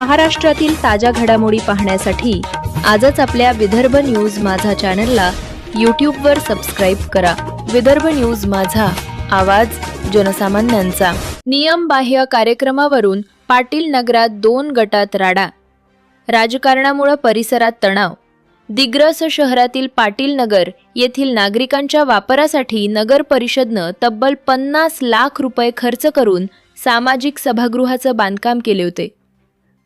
महाराष्ट्रातील ताज्या घडामोडी पाहण्यासाठी आजच आपल्या विदर्भ न्यूज माझा चॅनलला यूट्यूबवर सबस्क्राईब करा। विदर्भ न्यूज माझा, आवाज जनसामान्यांचा। नियमबाह्य कार्यक्रमावरून पाटील नगरात 2 गटात राडा। राजकारणामुळे परिसरात तणाव। दिग्रस शहरातील पाटील नगर येथील नागरिकांच्या वापरासाठी नगर परिषदनं तब्बल 50 लाख रुपये खर्च करून सामाजिक सभागृहाचं बांधकाम केले होते।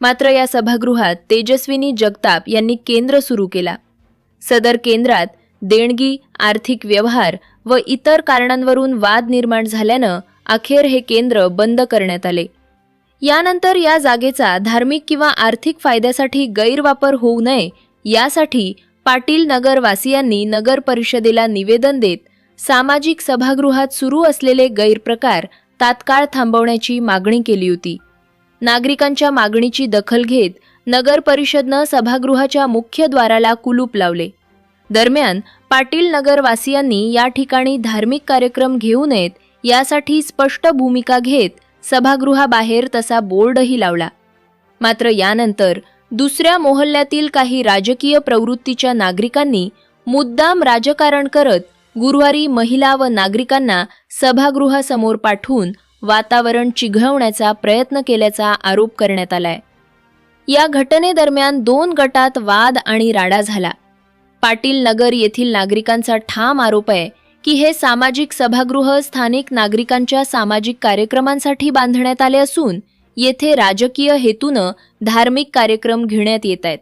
मात्र या सभागृहात तेजस्विनी जगताप यांनी केंद्र सुरू केला। सदर केंद्रात देणगी, आर्थिक व्यवहार व इतर कारणांवरून वाद निर्माण झाल्यानं अखेर हे केंद्र बंद करण्यात आले। यानंतर या जागेचा धार्मिक किंवा आर्थिक फायद्यासाठी गैरवापर होऊ नये यासाठी पाटील नगर वासियांनी नगर परिषदेला निवेदन देत सामाजिक सभागृहात सुरू असलेले गैरप्रकार तात्काळ थांबवण्याची मागणी केली होती। नागरिकांच्या मागणीची दखल घेत नगर परिषदनं सभागृहाच्या मुख्य द्वाराला कुलूप लावले। दरम्यान पाटील नगर वासियांनी या ठिकाणी धार्मिक कार्यक्रम घेऊ नयेत यासाठी स्पष्ट भूमिका घेत सभागृहाबाहेर तसा बोर्डही लावला। मात्र यानंतर दुसऱ्या मोहल्ल्यातील काही राजकीय प्रवृत्तीच्या नागरिकांनी मुद्दाम राजकारण करत गुरुवारी महिला व नागरिकांना सभागृहासमोर पाठवून वातावरण चिघळवण्याचा प्रयत्न केल्याचा आरोप करण्यात आलाय। या घटनेदरम्यान 2 गटात वाद आणि राडा झाला। पाटील नगर येथील नागरिकांचा ठाम आरोप आहे की हे सामाजिक सभागृह स्थानिक नागरिकांच्या सामाजिक कार्यक्रमांसाठी बांधण्यात आले असून येथे राजकीय हेतूनं धार्मिक कार्यक्रम घेण्यात येत आहेत।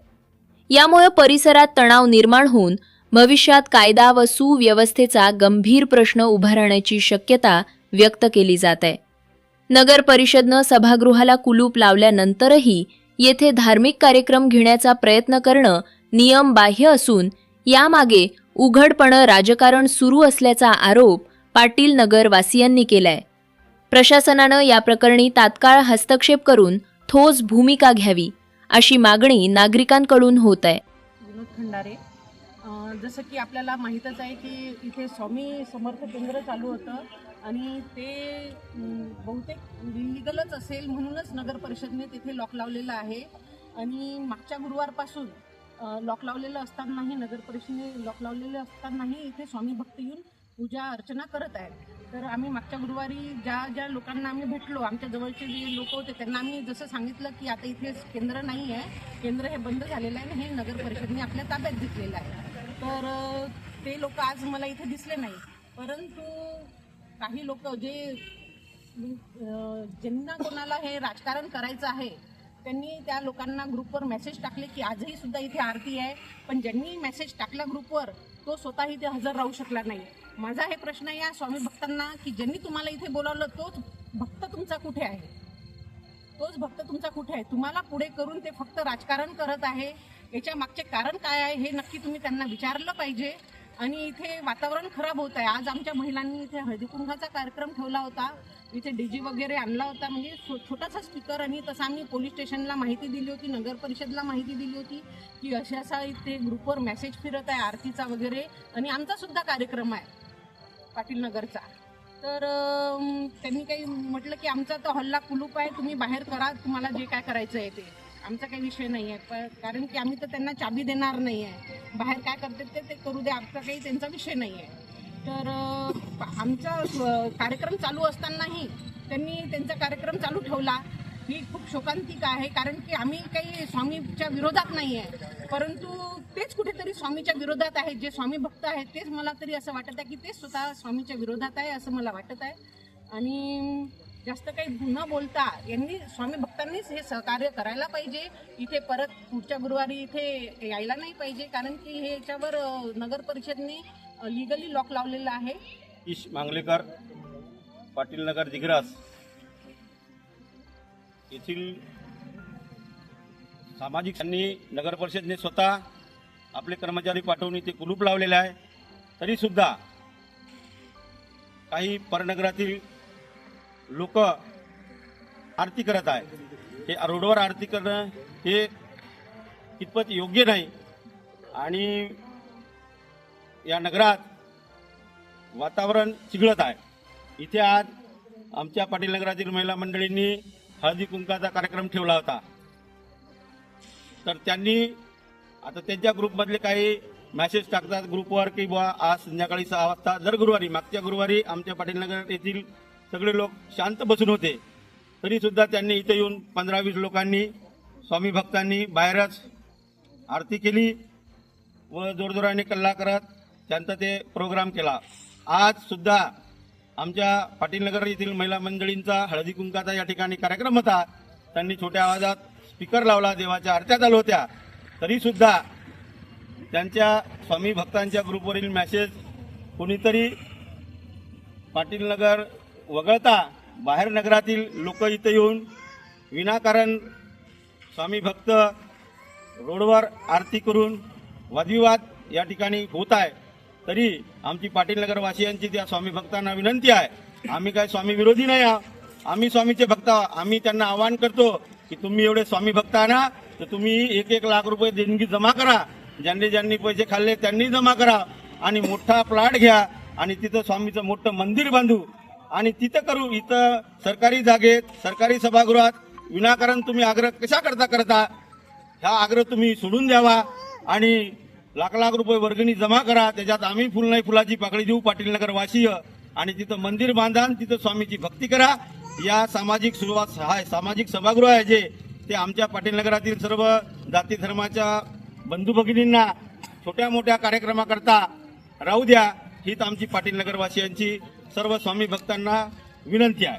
यामुळे परिसरात तणाव निर्माण होऊन भविष्यात कायदा व सुव्यवस्थेचा गंभीर प्रश्न उभा राहण्याची शक्यता व्यक्त केली जात आहे। नगर परिषदनं सभागृहाला कुलूप लावल्यानंतरही येथे धार्मिक कार्यक्रम घेण्याचा प्रयत्न करणं नियमबाह्य असून यामागे उघडपणे राजकारण सुरू असल्याचा आरोप पाटील नगर वासियांनी केलाय। प्रशासनानं या प्रकरणी तात्काळ हस्तक्षेप करून ठोस भूमिका घ्यावी अशी मागणी नागरिकांकडून होत आहे। विनोद खंडारे, जसं की आपल्याला माहीतच आहे की इथे स्वामी समर्थ केंद्र चालू होतं आणि ते बहुतेक इलिगलच असेल म्हणूनच नगर परिषदेने तिथे लॉक लावलेलं आहे। आणि मागच्या गुरुवारपासून लॉक लावलेलं असतानाही नगर परिषदेने लॉक लावलेलं असतानाही इथे स्वामी भक्त येऊन पूजा अर्चना करत आहेत। तर आम्ही मागच्या गुरुवारी ज्या लोकांना आम्ही भेटलो, आमच्या जवळचे जे लोक होते त्यांना आम्ही जसं सांगितलं की आता इथे केंद्र नाही आहे, केंद्र हे बंद झालेलं आहे आणि हे नगर परिषदेने आपल्या ताब्यात घेतलेलं आहे। तर ते लोक आज मला इथे दिसले नाही, परंतु काही लोक ज्यांना कोणाला हे राजकारण करायचं आहे त्यांनी त्या लोकांना ग्रुपवर मेसेज टाकले की आजही सुद्धा इथे आरती आहे, पण ज्यांनी मेसेज टाकला ग्रुपवर तो स्वतः इथे हजर राहू शकला नाही। माझा हे प्रश्न या स्वामी भक्तांना की ज्यांनी तुम्हाला इथे बोलावलं तोच भक्त तुमचा कुठे आहे? तोच भक्त तुमचा कुठे आहे? तुम्हाला पुढे करून ते फक्त राजकारण करत आहे। याच्या मागचे कारण काय आहे हे नक्की तुम्ही त्यांना विचारलं पाहिजे। आणि इथे वातावरण खराब होत आहे। आज आमच्या महिलांनी इथे हळदीकुंकाचा कार्यक्रम ठेवला होता, इथे डीजे वगैरे आणला होता, म्हणजे छोटासा स्पीकर, आणि तसं आम्ही पोलीस स्टेशनला माहिती दिली होती, नगर परिषदला माहिती दिली होती की अशा इथे ग्रुपवर मेसेज फिरत आहे आरतीचा वगैरे, आणि आमचा सुद्धा कार्यक्रम आहे पाटील नगरचा। तर त्यांनी काही म्हटलं की आमचा तर हल्ला कुलूप आहे, तुम्ही बाहेर करा, तुम्हाला जे काय करायचं आहे ते, आमचा काही विषय नाही आहे, कारण की आम्ही तर त्यांना चाबी देणार नाही आहे, बाहेर काय करतात ते करू दे, आमचा काही त्यांचा विषय नाही आहे। तर आमचा कार्यक्रम चालू असतानाही त्यांनी त्यांचा कार्यक्रम चालू ठेवला, ही खूप शोकांतिका आहे। कारण की आम्ही काही स्वामीच्या विरोधात नाही आहे, परंतु तेच कुठेतरी स्वामीच्या विरोधात आहे। जे स्वामी भक्त आहेत तेच मला तरी असं वाटत आहे की तेच स्वतः स्वामीच्या विरोधात आहे असं मला वाटत आहे। आणि जास्त काही न बोलता यांनी स्वामी भक्तांनीच हे सहकार्य करायला पाहिजे। इथे परत पुढच्या गुरुवारी इथे यायला नाही पाहिजे, कारण की हे याच्यावर नगर परिषदने लिगली लॉक लावलेलं आहे। ईश मांगलेकर, पाटील नगर दिग्रस येथील सामाजिक नगर परिषदेने स्वतः आपले कर्मचारी पाठवून इथे कुलूप लावलेले आहे, तरीसुद्धा काही परनगरातील लोक आरती करत आहे। हे रोडवर आरती करणं हे कितपत योग्य नाही आणि या नगरात वातावरण चिघळत आहे। इथे आज आमच्या पाटील नगरातील महिला मंडळींनी हळदी कुंकाचा कार्यक्रम ठेवला होता। तर त्यांनी आता त्यांच्या ग्रुपमधले काही मेसेज टाकतात ग्रुपवर की बुवा आज संध्याकाळी 6 वाजता, दर गुरुवारी, मागच्या गुरुवारी आमच्या पाटीलनगर येथील सगळे लोक शांत बसून होते, तरी सुद्धा त्यांनी इथे येऊन 15-20 लोकांनी, स्वामी भक्तांनी बाहेरच आरती केली व जोरजोराने कल्ला करत त्यांचा ते प्रोग्राम केला. आज सुद्धा आमच्या पाटीलनगर येथील महिला मंडळींचा हळदी कुंकाचा या ठिकाणी कार्यक्रम होता. त्यांनी छोट्या आवाजात स्पीकर लावला, देवाच्या आरत्या चालू होत्या, तरी सुद्धा त्यांच्या स्वामी भक्तांच्या ग्रुपवरील मेसेज कोणीतरी पाटीलनगर वगळता बाहेर नगरातील लोक इथे येऊन विनाकारण स्वामी भक्त रोडवर आरती करून वादविवाद या ठिकाणी होत आहे. तरी आमची पाटीलनगर वासियांची त्या स्वामी भक्तांना विनंती आहे, आम्ही काय स्वामी विरोधी नाही आहोत, आम्ही स्वामीचे भक्त आहोत. आम्ही त्यांना आवाहन करतो की तुम्ही एवढे स्वामी भक्त आणा तर तुम्ही 1-1 लाख रुपये देणगी जमा करा, ज्यांनी ज्यांनी पैसे खाल्ले त्यांनी जमा करा आणि मोठा प्लॉट घ्या आणि तिथं स्वामीचं मोठं मंदिर बांधू आणि तिथं करू. इथं सरकारी जागेत, सरकारी सभागृहात विनाकारण तुम्ही आग्रह कशा करता हा आग्रह तुम्ही सोडून द्यावा आणि लाख रुपये वर्गणी जमा करा. त्याच्यात आम्ही फुल नाही फुलाची पाकळी देऊ पाटीलनगर वासीय आणि तिथं मंदिर बांधा आणि तिथं स्वामीची भक्ती करा. या सामाजिक सुरुवात सामाजिक सभागृह आहे जे ते आमच्या पाटीलनगरातील सर्व जाती धर्माच्या बंधू भगिनींना छोट्या मोठ्या कार्यक्रमाकरता राहू द्या, हीच आमची पाटीलनगर वासियांची सर्व स्वामी भक्तांना विनंती आहे.